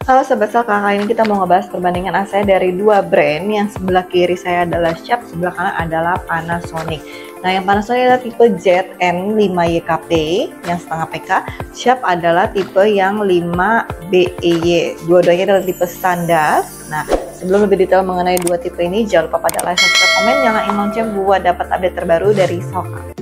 Halo Sobat Selka, kali ini kita mau ngebahas perbandingan AC dari dua brand. Yang sebelah kiri saya adalah Sharp, sebelah kanan adalah Panasonic. Nah, yang Panasonic adalah tipe ZN5YKP yang setengah PK. Sharp adalah tipe yang 5BEY. Dua-duanya adalah tipe standar. Nah, sebelum lebih detail mengenai dua tipe ini, jangan lupa pada like, subscribe, komen, nyalain lonceng buat dapat update terbaru dari Selka.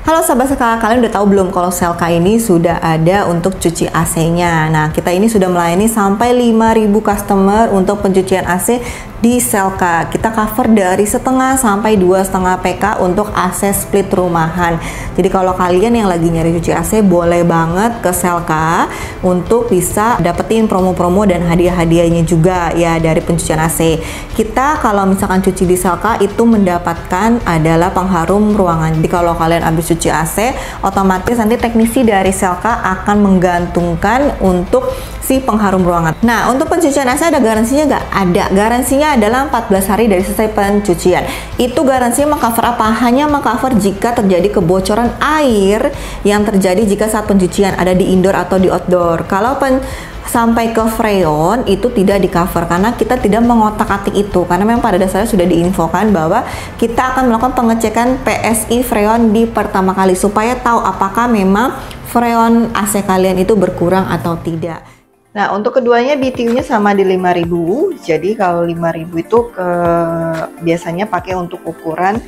Halo Sobat Selka, kalian udah tahu belum kalau Selka ini sudah ada untuk cuci AC-nya. Nah, kita ini sudah melayani sampai 5.000 customer untuk pencucian AC di Selka. Kita cover dari setengah sampai 2,5 PK untuk AC split rumahan. Jadi kalau kalian yang lagi nyari cuci AC, boleh banget ke Selka untuk bisa dapetin promo-promo dan hadiah-hadiahnya juga ya dari pencucian AC. Kita kalau misalkan cuci di Selka itu mendapatkan adalah pengharum ruangan. Jadi kalau kalian habis cuci AC, otomatis nanti teknisi dari Selka akan menggantungkan untuk si pengharum ruangan. Nah, untuk pencucian AC ada garansinya nggak? Ada. Garansinya adalah 14 hari dari selesai pencucian. Itu garansinya mengcover apa? Hanya mengcover jika terjadi kebocoran air yang terjadi jika saat pencucian ada di indoor atau di outdoor. Kalau sampai ke freon itu tidak di cover karena kita tidak mengotak-atik itu, karena memang pada dasarnya sudah diinfokan bahwa kita akan melakukan pengecekan PSI freon di pertama kali supaya tahu apakah memang freon AC kalian itu berkurang atau tidak. Nah, untuk keduanya BTU-nya sama di 5.000. Jadi kalau 5.000 itu biasanya pakai untuk ukuran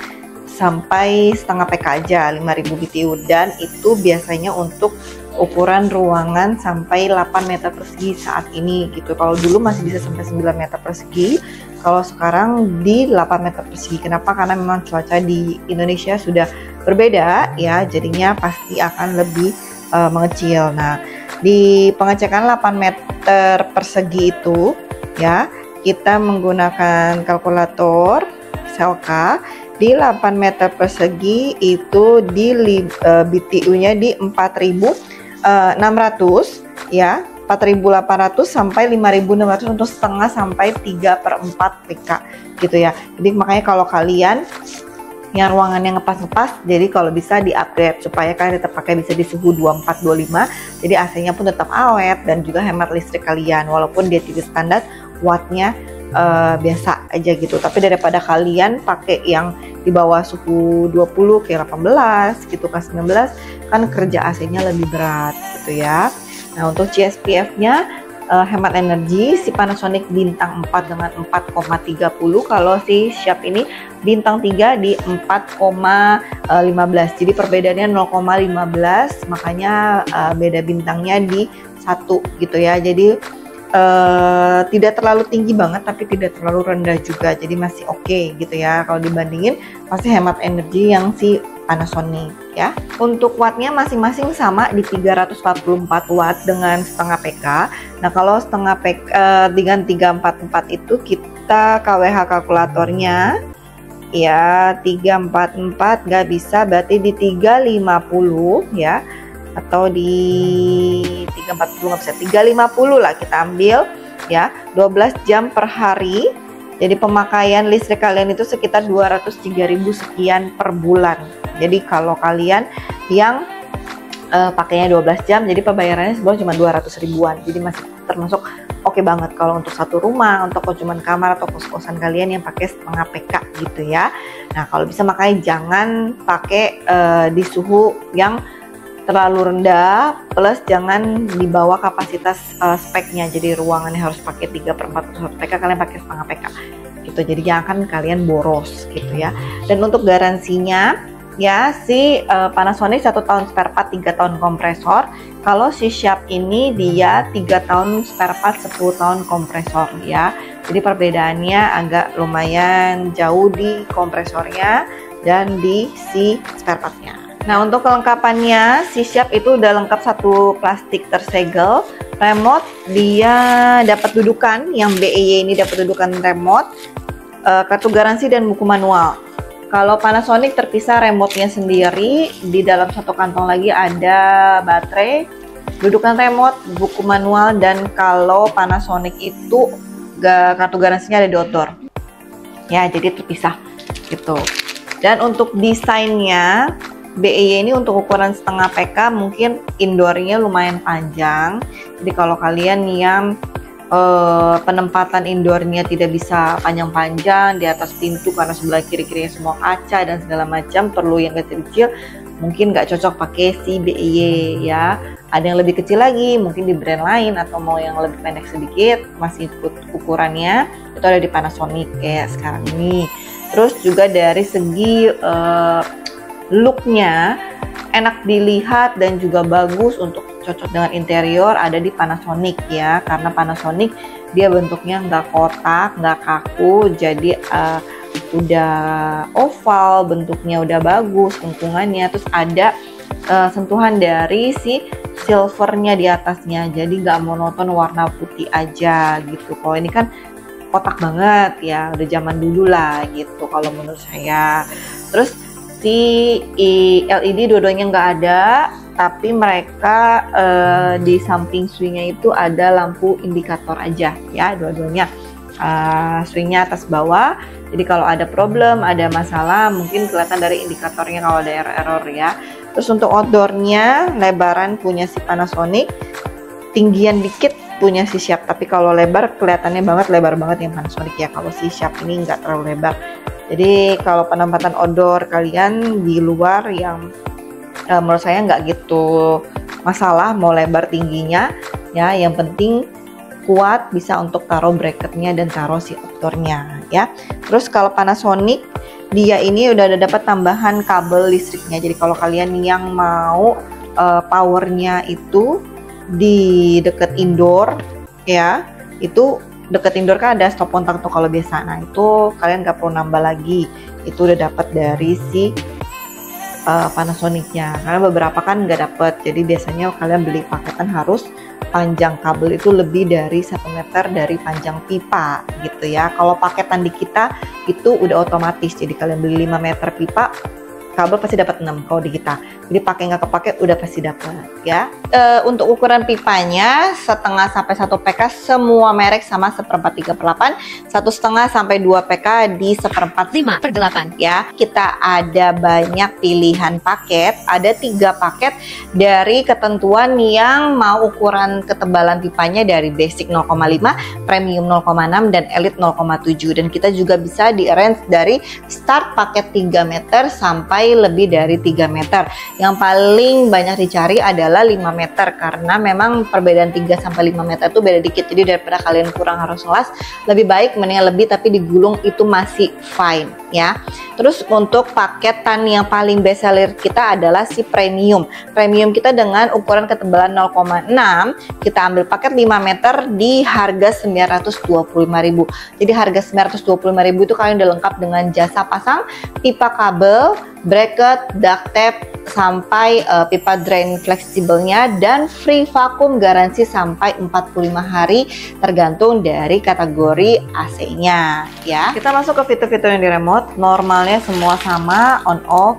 sampai setengah PK aja, 5.000 BTU, dan itu biasanya untuk ukuran ruangan sampai 8 meter persegi saat ini gitu. Kalau dulu masih bisa sampai 9 meter persegi, kalau sekarang di 8 meter persegi. Kenapa? Karena memang cuaca di Indonesia sudah berbeda ya, jadinya pasti akan lebih mengecil. Nah, di pengecekan 8 meter persegi itu ya, kita menggunakan kalkulator Selka. Di 8 meter persegi itu di BTU-nya di 4.600 ya, 4.800 sampai 5.600 untuk setengah sampai 3/4 PK gitu ya. Jadi makanya kalau kalian yang ruangannya ngepas-ngepas, jadi kalau bisa di-upgrade supaya kalian tetap pakai bisa di suhu 24-25, jadi AC-nya pun tetap awet dan juga hemat listrik kalian walaupun dia tidak standar, wattnya biasa aja gitu. Tapi daripada kalian pakai yang di bawah suhu 20 kayak 18 gitu ke 19, kan kerja AC-nya lebih berat gitu ya. Nah, untuk CSPF-nya hemat energi, si Panasonic bintang 4 dengan 4,30, kalau si Sharp ini bintang 3 di 4,15. Jadi perbedaannya 0,15, makanya beda bintangnya di 1 gitu ya. Jadi tidak terlalu tinggi banget tapi tidak terlalu rendah juga, jadi masih oke gitu ya. Kalau dibandingin pasti hemat energi yang si Panasonic ya. Untuk wattnya masing-masing sama di 344 watt dengan setengah PK. Nah, kalau setengah PK dengan 344 itu kita KWH kalkulatornya ya 344 nggak bisa, berarti di 350 ya, atau di 340 nggak bisa, 350 lah kita ambil ya, 12 jam per hari. Jadi pemakaian listrik kalian itu sekitar 203.000 sekian per bulan. Jadi kalau kalian yang pakainya 12 jam, jadi pembayarannya sebulan cuma 200 ribuan. Jadi masih termasuk oke banget kalau untuk satu rumah, untuk cuman kamar atau kos-kosan kalian yang pakai setengah PK gitu ya. Nah, kalau bisa makanya jangan pakai di suhu yang terlalu rendah, plus jangan di bawah kapasitas speknya. Jadi ruangannya harus pakai 3/4 PK, kalian pakai setengah PK gitu. Jadi jangan kan kalian boros gitu ya. Dan untuk garansinya ya, si Panasonic 1 tahun spare part, 3 tahun kompresor. Kalau si Sharp ini dia 3 tahun spare part, 10 tahun kompresor ya. Jadi perbedaannya agak lumayan jauh di kompresornya dan di si spare partnya. Nah, untuk kelengkapannya si Sharp itu udah lengkap satu plastik tersegel, remote dia dapat dudukan, yang BEY ini dapat dudukan remote, kartu garansi dan buku manual. Kalau Panasonic terpisah remote-nya sendiri, di dalam satu kantong lagi ada baterai, dudukan remote, buku manual, dan kalau Panasonic itu kartu garansinya ada di outdoor. Ya, jadi terpisah. gitu. Dan untuk desainnya BEY ini untuk ukuran setengah PK mungkin indoornya lumayan panjang. Jadi kalau kalian yang penempatan indoornya tidak bisa panjang-panjang di atas pintu karena sebelah kiri-kirinya semua kaca dan segala macam, perlu yang kecil-kecil, mungkin nggak cocok pakai si BEY ya. Ada yang lebih kecil lagi, mungkin di brand lain, atau mau yang lebih pendek sedikit, masih ikut ukurannya, itu ada di Panasonic kayak sekarang ini. Terus juga dari segi looknya enak dilihat dan juga bagus untuk cocok dengan interior, ada di Panasonic ya, karena Panasonic dia bentuknya nggak kotak, nggak kaku, jadi udah oval, bentuknya udah bagus, lengkungannya, terus ada sentuhan dari si silvernya di atasnya, jadi nggak monoton warna putih aja gitu. Kalau ini kan kotak banget ya, udah zaman dulu lah gitu kalau menurut saya. Terus si LED dua-duanya nggak ada, tapi mereka di samping swingnya itu ada lampu indikator aja ya, dua-duanya swingnya atas bawah. Jadi kalau ada problem, ada masalah, mungkin kelihatan dari indikatornya kalau ada error ya. Terus untuk outdoornya lebaran punya si Panasonic, tinggian dikit punya si Sharp, tapi kalau lebar kelihatannya banget lebar banget yang Panasonic ya. Kalau si Sharp ini nggak terlalu lebar. Jadi kalau penempatan outdoor kalian di luar yang menurut saya nggak gitu masalah mau lebar tingginya ya, yang penting kuat bisa untuk taruh bracketnya dan taruh si outdoornya ya. Terus kalau Panasonic dia ini udah ada dapat tambahan kabel listriknya, jadi kalau kalian yang mau powernya itu di deket indoor ya, itu deket indoor kan ada stop kontak tuh kalau biasa, nah itu kalian nggak perlu nambah lagi, itu udah dapat dari si Panasonicnya, karena beberapa kan nggak dapet. Jadi biasanya kalian beli paketan harus panjang kabel itu lebih dari 1 meter dari panjang pipa gitu ya. Kalau paketan di kita itu udah otomatis, jadi kalian beli 5 meter pipa, kabel pasti dapat 6 kalau di kita. Jadi pakai nggak kepake udah pasti dapat ya. Untuk ukuran pipanya setengah sampai 1 PK semua merek sama 1/4 3/8, 1,5 sampai 2 PK di 1/4 5/8 ya. Kita ada banyak pilihan paket, ada 3 paket dari ketentuan yang mau ukuran ketebalan pipanya dari basic 0,5, premium 0,6 dan elite 0,7, dan kita juga bisa di range dari start paket 3 meter sampai lebih dari 3 meter. Yang paling banyak dicari adalah 5 meter karena memang perbedaan 3 sampai 5 meter itu beda dikit. Jadi daripada kalian kurang harus ngelas, lebih baik mendingan lebih tapi digulung itu masih fine ya. Terus untuk paketan yang paling best seller kita adalah si premium. Premium kita dengan ukuran ketebalan 0,6, kita ambil paket 5 meter di harga 925.000. Jadi harga 925.000 itu kalian udah lengkap dengan jasa pasang pipa kabel, bracket, duct tape, sampai pipa drain fleksibelnya, dan free vakum garansi sampai 45 hari tergantung dari kategori AC-nya ya. Kita masuk ke fitur-fitur yang di remote. Normalnya semua sama, on off,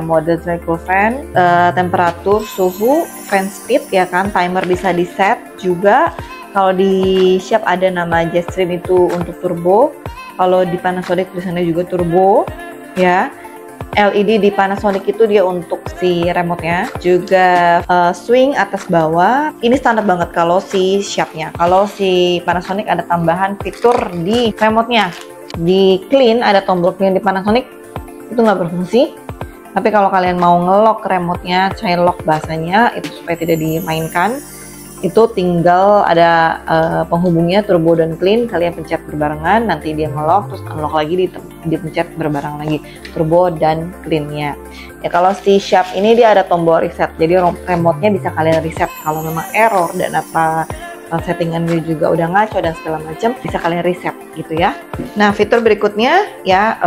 mode dry cool fan, temperatur, suhu, fan speed ya kan, timer bisa di set juga. Kalau di Sharp ada nama Jetstream itu untuk turbo, kalau di Panasonic tulisannya juga turbo ya. LED di Panasonic itu dia untuk si remote-nya, juga swing atas bawah. Ini standar banget kalau si Sharp-nya. Kalau si Panasonic ada tambahan fitur di remote-nya. Di clean ada tombol clean di Panasonic, itu nggak berfungsi. Tapi kalau kalian mau nge-lock remote-nya, child lock bahasanya, itu supaya tidak dimainkan, itu tinggal ada penghubungnya turbo dan clean, kalian pencet berbarengan, nanti dia nge-lock, terus unlock lagi, dipencet berbareng lagi turbo dan clean-nya ya. Kalau si Sharp ini dia ada tombol reset, jadi remote-nya bisa kalian reset kalau memang error dan apa settingannya juga udah ngaco dan segala macam, bisa kalian reset gitu ya. Nah fitur berikutnya ya,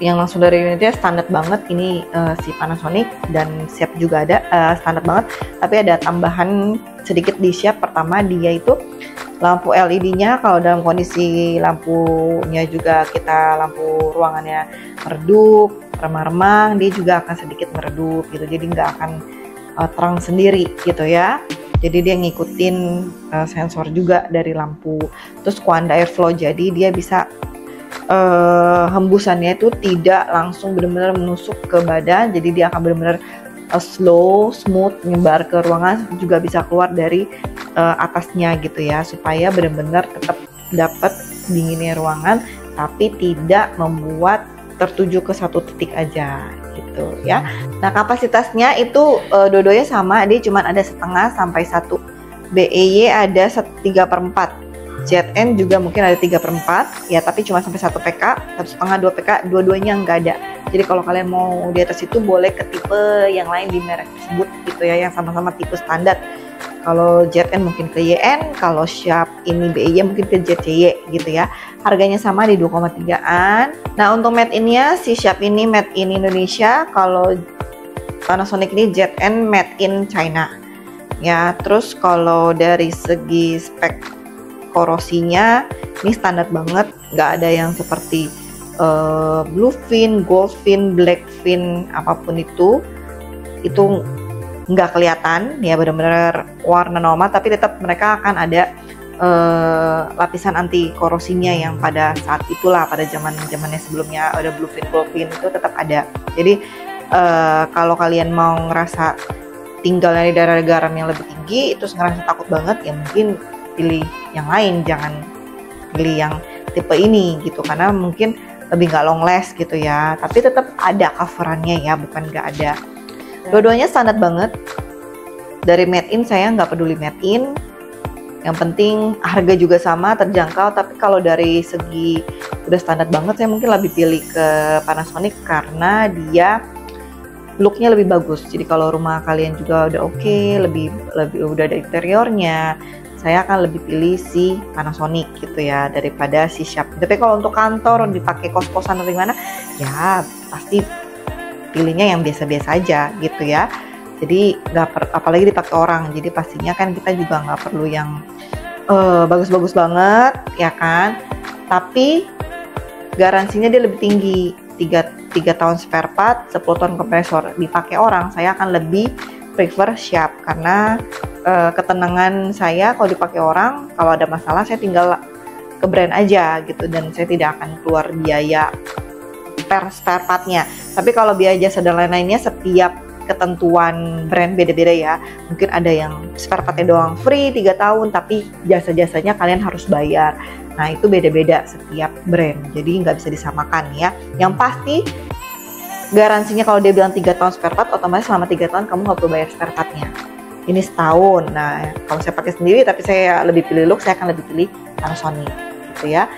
yang langsung dari unitnya standar banget ini, si Panasonic dan Sharp juga ada standar banget, tapi ada tambahan sedikit di Sharp. Pertama dia itu lampu LED-nya, kalau dalam kondisi lampunya juga kita lampu ruangannya meredup, remang-remang, dia juga akan sedikit meredup gitu, jadi nggak akan terang sendiri gitu ya. Jadi dia ngikutin sensor juga dari lampu. Terus quad airflow, jadi dia bisa hembusannya itu tidak langsung benar-benar menusuk ke badan, jadi dia akan benar-benar slow, smooth, nyebar ke ruangan, juga bisa keluar dari atasnya gitu ya, supaya benar-benar tetap dapat dinginnya ruangan, tapi tidak membuat tertuju ke satu titik aja gitu ya. Nah, kapasitasnya itu dua-duanya sama, dia cuma ada setengah sampai 1. BEY ada 3/4. ZN juga mungkin ada 3/4 ya, tapi cuma sampai 1 PK, 1,5 2 PK, dua-duanya nggak ada. Jadi kalau kalian mau di atas itu boleh ke tipe yang lain di merek tersebut gitu ya, yang sama-sama tipe standar. Kalau ZN mungkin ke YN, kalau Sharp ini BEY mungkin ke ZCY gitu ya. Harganya sama di 2,3an. Nah, untuk made in-nya si Sharp ini made in Indonesia, kalau Panasonic ini ZN made in China. Ya, terus kalau dari segi spek korosinya ini standar banget, nggak ada yang seperti bluefin, goldfin, blackfin, apapun itu nggak kelihatan ya, benar-benar warna normal, tapi tetap mereka akan ada lapisan anti korosinya yang pada saat itulah, pada zamannya sebelumnya ada bluefin, goldfin itu tetap ada. Jadi kalau kalian mau ngerasa tinggalnya di daerah garam yang lebih tinggi, itu ngerasa takut banget, ya mungkin pilih yang lain, jangan pilih yang tipe ini gitu, karena mungkin lebih nggak long last gitu ya, tapi tetap ada coverannya ya, bukan nggak ada. Dua-duanya standar banget. Dari made in saya nggak peduli made in, yang penting harga juga sama, terjangkau. Tapi kalau dari segi udah standar banget, saya mungkin lebih pilih ke Panasonic karena dia looknya lebih bagus. Jadi kalau rumah kalian juga udah oke, lebih udah ada interiornya, saya akan lebih pilih si Panasonic gitu ya, daripada si Sharp. Tapi kalau untuk kantor, dipakai kos-kosan atau gimana, ya pasti pilihnya yang biasa-biasa aja gitu ya. Jadi apalagi dipakai orang, jadi pastinya kan kita juga nggak perlu yang bagus-bagus banget ya kan. Tapi garansinya dia lebih tinggi, 3 tahun spare part, 10 tahun kompresor. Dipakai orang, saya akan lebih prefer Sharp karena ketenangan saya kalau dipakai orang, kalau ada masalah saya tinggal ke brand aja gitu, dan saya tidak akan keluar biaya per spare partnya. Tapi kalau biaya jasa dan lain-lainnya, setiap ketentuan brand beda-beda ya. Mungkin ada yang spare partnya doang free 3 tahun, tapi jasa-jasanya kalian harus bayar. Nah, itu beda-beda setiap brand, jadi nggak bisa disamakan ya. Yang pasti garansinya kalau dia bilang 3 tahun spare part, otomatis selama 3 tahun kamu nggak perlu bayar spare partnya. Ini setahun. Nah, kalau saya pakai sendiri, tapi saya lebih pilih look, saya akan lebih pilih Panasonic gitu ya.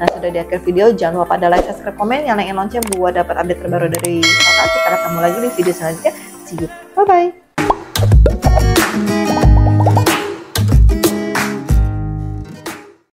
Nah, sudah di akhir video, jangan lupa pada like, subscribe, komen, nyalain lonceng buat dapat update terbaru dari kakak. Kita ketemu lagi di video selanjutnya. See you, bye bye.